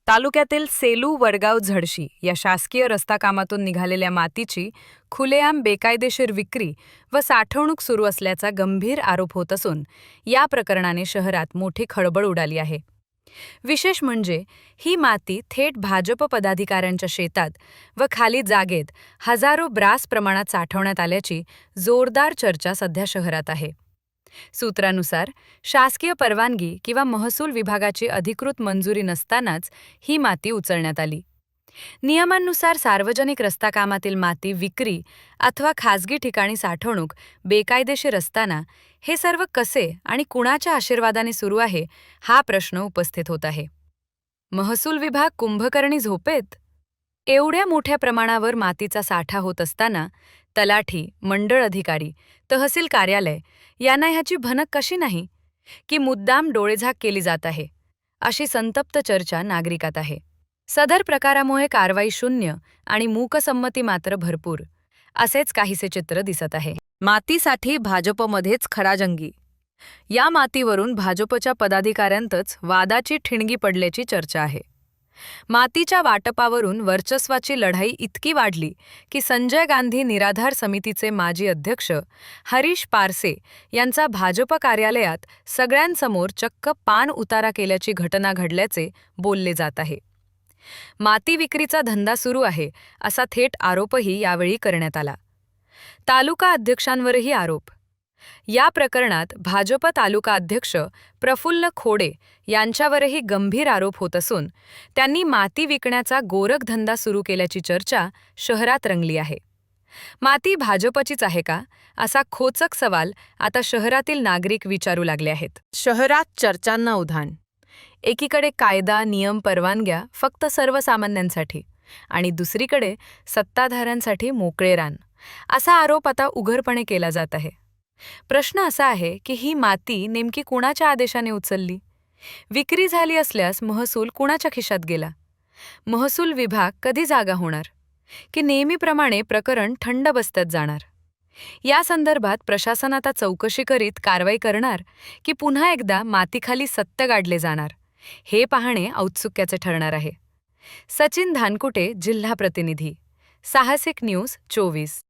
तालुक्यातील सेलू वडगाव झडशी या शासकीय रस्ता कामातून निघालेल्या मातीची खुलेआम बेकायदेशीर विक्री व साठवणूक सुरू असल्याचा गंभीर आरोप होत असून या प्रकरणाने शहरात मोठी खळबळ उडाली आहे. विशेष म्हणजे ही माती थेट भाजप पदाधिकाऱ्यांच्या शेतात व खाली जागेत हजारो ब्रास प्रमाणात साठवण्यात आल्याची जोरदार चर्चा सध्या शहरात आहे. सूत्रानुसार शासकीय परवानगी किंवा महसूल विभागाची अधिकृत मंजुरी नसतानाच ही माती उचलण्यात आली. नियमांनुसार सार्वजनिक रस्ता कामातील माती विक्री अथवा खासगी ठिकाणी साठवणूक बेकायदेशीर असताना हे सर्व कसे आणि कुणाच्या आशीर्वादाने सुरू आहे हा प्रश्न उपस्थित होत आहे. महसूल विभाग कुंभकर्णी झोपेत? एवढ्या मोठ्या प्रमाणावर मातीचा साठा होत असताना तलाठी, मंडळ अधिकारी, तहसील कार्यालय यांना ह्याची भनक कशी नाही, की मुद्दाम डोळेझाक केली जात आहे, अशी संतप्त चर्चा नागरिकात आहे. सदर प्रकारामुळे कारवाई शून्य आणि मूकसंमती मात्र भरपूर असेच काहीसे चित्र दिसत आहे. मातीसाठी भाजपमध्येच खडाजंगी. या मातीवरून भाजपच्या पदाधिकाऱ्यांतच वादाची ठिणगी पडल्याची चर्चा आहे. मातीच्या वाटपावरून वर्चस्वाची लढाई इतकी वाढली की संजय गांधी निराधार समितीचे माजी अध्यक्ष हरीश पारसे यांचा भाजप कार्यालयात सगळ्यांसमोर चक्क पान उतारा केल्याची घटना घडल्याचे बोलले जात आहे. माती विक्रीचा धंदा सुरू आहे असा थेट आरोपही यावेळी करण्यात आला. तालुका अध्यक्षांवरही आरोप. या प्रकरणात भाजप तालुका अध्यक्ष प्रफुल्ल खोडे यांच्यावरही गंभीर आरोप होत असून त्यांनी माती विकण्याचा गोरखधंदा सुरू केल्याची चर्चा शहरात रंगली आहे. माती भाजपचीच आहे का असा खोचक सवाल आता शहरातील नागरिक विचारू लागले आहेत. शहरात चर्चांना उधाण. एकीकडे कायदा, नियम, परवानग्या फक्त सर्वसामान्यांसाठी आणि दुसरीकडे सत्ताधाऱ्यांसाठी मोकळे रान असा आरोप आता उघडपणे केला जात आहे. प्रश्न असा आहे की ही माती नेमकी कुणाच्या आदेशाने उचलली? विक्री झाली असल्यास महसूल कुणाच्या खिशात गेला? महसूल विभाग कधी जागा होणार? की नेहमीप्रमाणे प्रकरण थंड बसत्यात जाणार? या संदर्भात प्रशासन आता चौकशी करीत कारवाई करणार की पुन्हा एकदा मातीखाली सत्य गाडले जाणार हे पाहणे औत्सुक्याचे ठरणार आहे. सचिन धानकुटे, जिल्हा प्रतिनिधी, साहसिक न्यूज 24.